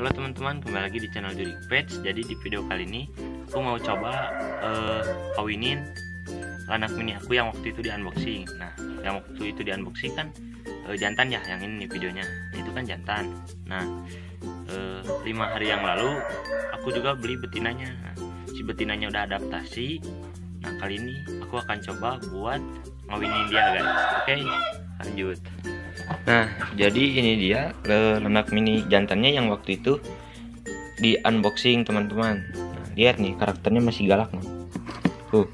Halo teman-teman, kembali lagi di channel Jurik Pets. Jadi di video kali ini aku mau coba kawinin anak mini aku yang waktu itu di unboxing. Nah, yang waktu itu di unboxing kan jantan ya, yang ini nih videonya. Nah, itu kan jantan. Nah, 5 hari yang lalu aku juga beli betinanya. Nah, si betinanya udah adaptasi. Nah, kali ini aku akan coba buat ngawinin dia, guys. Oke, lanjut. Nah, jadi ini dia anak mini jantannya yang waktu itu di unboxing, teman-teman. Nah, lihat nih, karakternya masih galak nih. Tuh.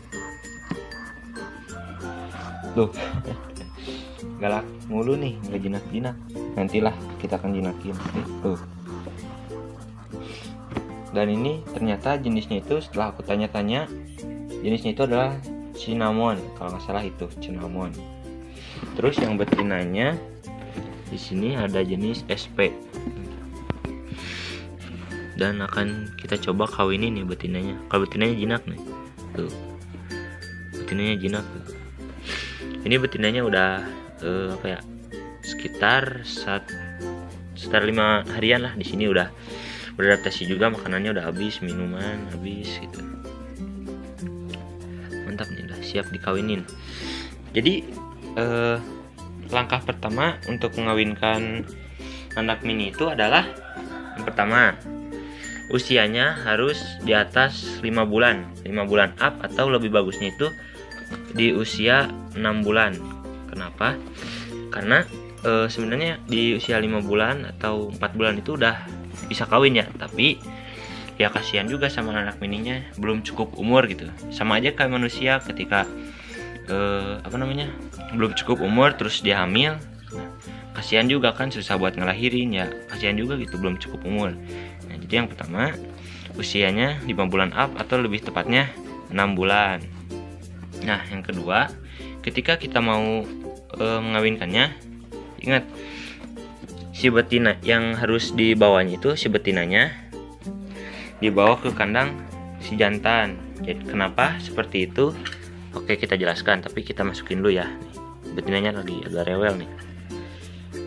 Galak mulu nih, nggak jinak-jinak. Nantilah kita akan jinakin. Tuh. Dan ini ternyata jenisnya itu, setelah aku tanya-tanya, jenisnya itu adalah cinnamon, kalau nggak salah itu cinnamon. Terus yang betinanya di sini ada jenis SP. Dan akan kita coba kawinin nih betinanya. Kalau betinanya jinak nih. Tuh. Betinanya jinak tuh. Ini betinanya udah sekitar 5 harian lah di sini, udah beradaptasi juga, makanannya udah habis, minuman habis gitu. Mantap nih, udah siap dikawinin. Jadi langkah pertama untuk mengawinkan anak mini itu adalah, yang pertama, usianya harus di atas 5 bulan 5 bulan up, atau lebih bagusnya itu di usia 6 bulan. Kenapa? Karena sebenarnya di usia 5 bulan atau 4 bulan itu udah bisa kawin ya, tapi ya kasihan juga sama anak mininya, belum cukup umur gitu. Sama aja kayak manusia ketika belum cukup umur terus dia hamil. Nah, kasihan juga kan, susah buat ngelahirin ya, kasihan juga gitu, belum cukup umur. Nah, jadi yang pertama, usianya 5 bulan up, atau lebih tepatnya 6 bulan. Nah, yang kedua, ketika kita mau mengawinkannya, ingat, si betina yang harus dibawanya itu, si betinanya dibawa ke kandang si jantan. Jadi kenapa seperti itu? Oke, kita jelaskan, tapi kita masukin dulu ya. Betinanya lagi agak rewel nih.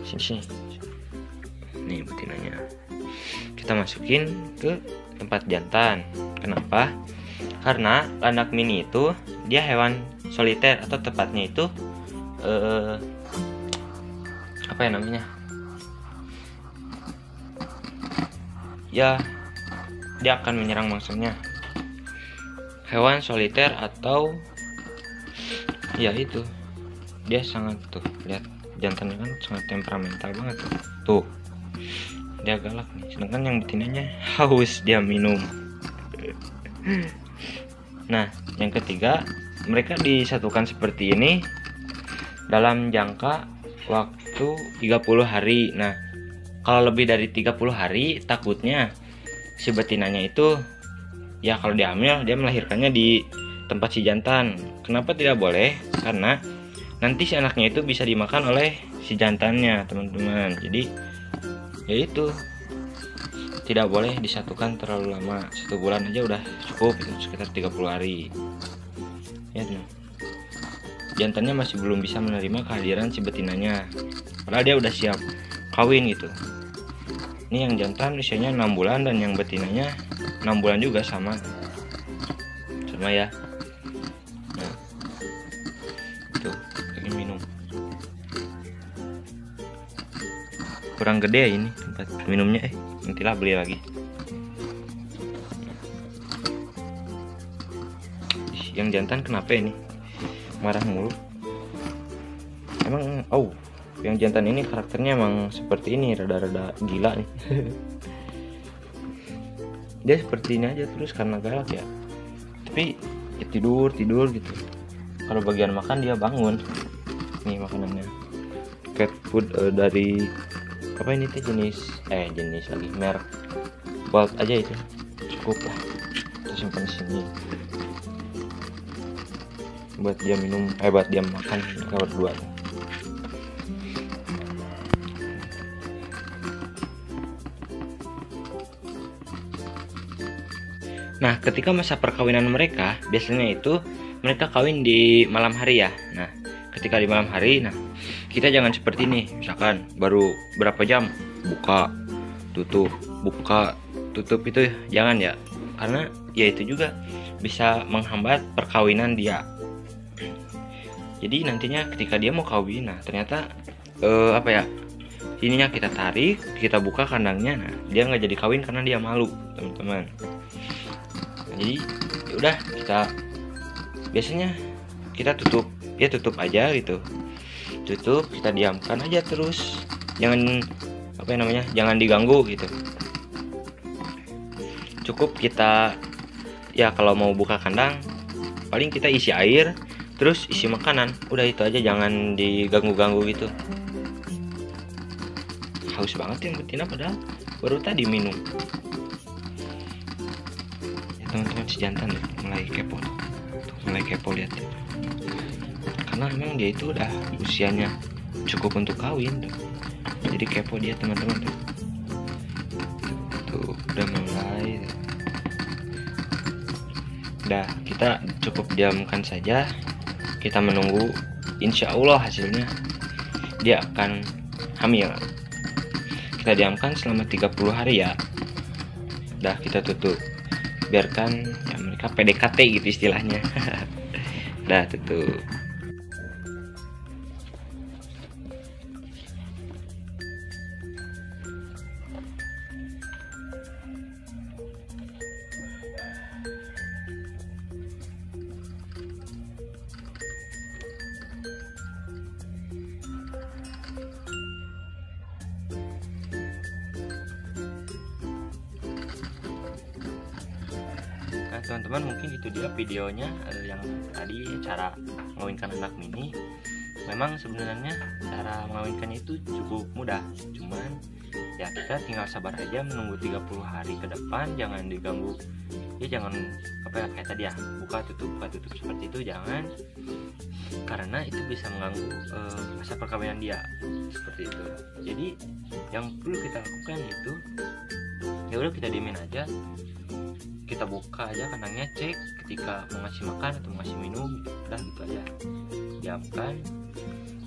Sini. Nih betinanya. Kita masukin ke tempat jantan. Kenapa? Karena anak mini itu dia hewan soliter, atau tepatnya itu apa ya namanya? Ya, dia akan menyerang mangsanya. Hewan soliter, atau ya itu, dia sangat, tuh lihat jantannya kan sangat temperamental banget tuh, dia galak nih. Sedangkan yang betinanya haus, dia minum. Nah, yang ketiga, mereka disatukan seperti ini dalam jangka waktu 30 hari. Nah, kalau lebih dari 30 hari takutnya si betinanya itu, ya kalau dia hamil, dia melahirkannya di tempat si jantan. Kenapa tidak boleh? Karena nanti si anaknya itu bisa dimakan oleh si jantannya, teman-teman. Jadi ya itu, tidak boleh disatukan terlalu lama. 1 bulan aja udah cukup, itu sekitar 30 hari ya. Jantannya masih belum bisa menerima kehadiran si betinanya, padahal dia udah siap kawin gitu. Ini yang jantan usianya 6 bulan, dan yang betinanya 6 bulan juga, sama ya. Nah, tuh lagi minum. Kurang gede ya ini tempat minumnya, nantilah beli lagi. Yang jantan kenapa ini marah mulu? Emang yang jantan ini karakternya emang seperti ini, rada-rada gila nih. Dia seperti ini aja terus karena galak ya. Tapi ya tidur gitu. Kalau bagian makan dia bangun. Nih makanannya cat food dari apa ini teh, jenis lagi merek Bolt aja, itu cukup lah, kita simpan di sini buat dia minum, buat dia makan berdua. Nah, ketika masa perkawinan mereka, biasanya itu mereka kawin di malam hari ya. Nah, ketika di malam hari, kita jangan seperti ini, misalkan baru berapa jam buka tutup, buka tutup itu jangan ya, karena ya itu juga bisa menghambat perkawinan dia. Jadi nantinya ketika dia mau kawin, nah ternyata ininya kita tarik, kita buka kandangnya, nah dia nggak jadi kawin karena dia malu, teman-teman. Nah, jadi ya udah, kita biasanya kita tutup aja gitu, tutup, kita diamkan aja terus, jangan jangan diganggu gitu. Cukup kita ya kalau mau buka kandang paling kita isi air terus isi makanan, udah itu aja, jangan diganggu-ganggu gitu. Haus banget yang betina padahal baru tadi minum. Ya teman-teman, si jantan deh mulai kepo tuh. Mulai kepo, lihat tuh. Karena memang dia itu udah usianya cukup untuk kawin tuh. Jadi kepo dia, teman-teman tuh. Tuh udah mulai. Udah, kita cukup diamkan saja. Kita menunggu, insya Allah hasilnya dia akan hamil. Kita diamkan selama 30 hari ya. Udah, kita tutup, biarkan ya mereka PDKT gitu istilahnya. Udah, tutup. Nah teman-teman, mungkin itu dia videonya yang tadi cara mengawinkan anak mini. Memang sebenarnya cara mengawinkannya itu cukup mudah, cuman ya kita tinggal sabar aja menunggu 30 hari ke depan, jangan diganggu ya, jangan kayak tadi ya, buka tutup seperti itu jangan, karena itu bisa mengganggu masa perkawinan dia seperti itu. Jadi yang perlu kita lakukan itu ya udah, kita diemin aja, kita buka aja kandangnya, cek ketika mau ngasih makan atau mau ngasih minum, udah gitu aja, diamkan.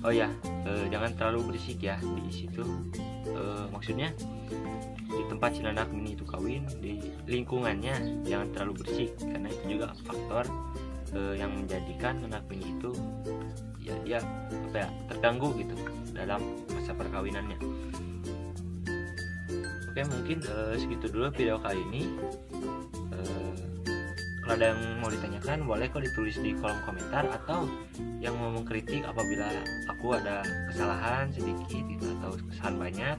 Oh ya, jangan terlalu berisik ya di situ, maksudnya di tempat si anak mini itu kawin, di lingkungannya jangan terlalu berisik, karena itu juga faktor yang menjadikan anak mini itu ya dia terganggu gitu dalam masa perkawinannya. Oke, mungkin segitu dulu video kali ini. Kalau ada yang mau ditanyakan boleh kok ditulis di kolom komentar, atau yang mau mengkritik apabila aku ada kesalahan sedikit gitu, atau kesalahan banyak,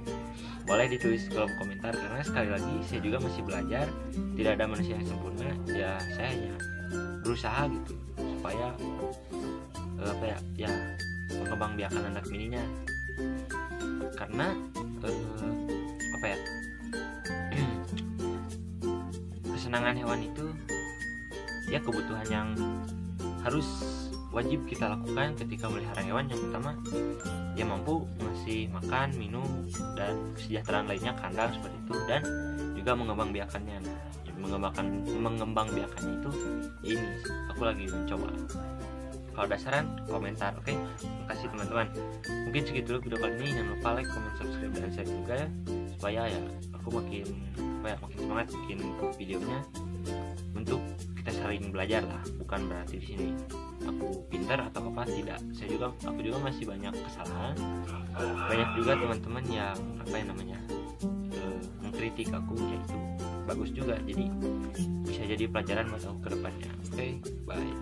boleh ditulis di kolom komentar. Karena sekali lagi saya juga masih belajar, tidak ada manusia yang sempurna ya, saya hanya berusaha gitu supaya mengembangbiakan anak mininya. Karena kesenangan hewan itu ya kebutuhan yang harus wajib kita lakukan ketika melihara hewan. Yang pertama ya mampu ngasih makan, minum, dan kesejahteraan lainnya, kandang seperti itu, dan juga mengembangbiakannya. Nah, mengembangbiakannya itu ya ini aku lagi mencoba. Kalau ada saran, komentar. Oke, makasih teman-teman. Mungkin segitu dulu video kali ini. Jangan lupa like, comment, subscribe, dan share juga ya, supaya ya aku makin semangat bikin videonya, untuk kita saling belajar lah. Bukan berarti di sini aku pintar atau apa, tidak. Aku juga masih banyak kesalahan. Banyak juga teman-teman yang mengkritik aku, ya itu bagus juga. Jadi bisa jadi pelajaran buat aku ke depannya. Oke, bye.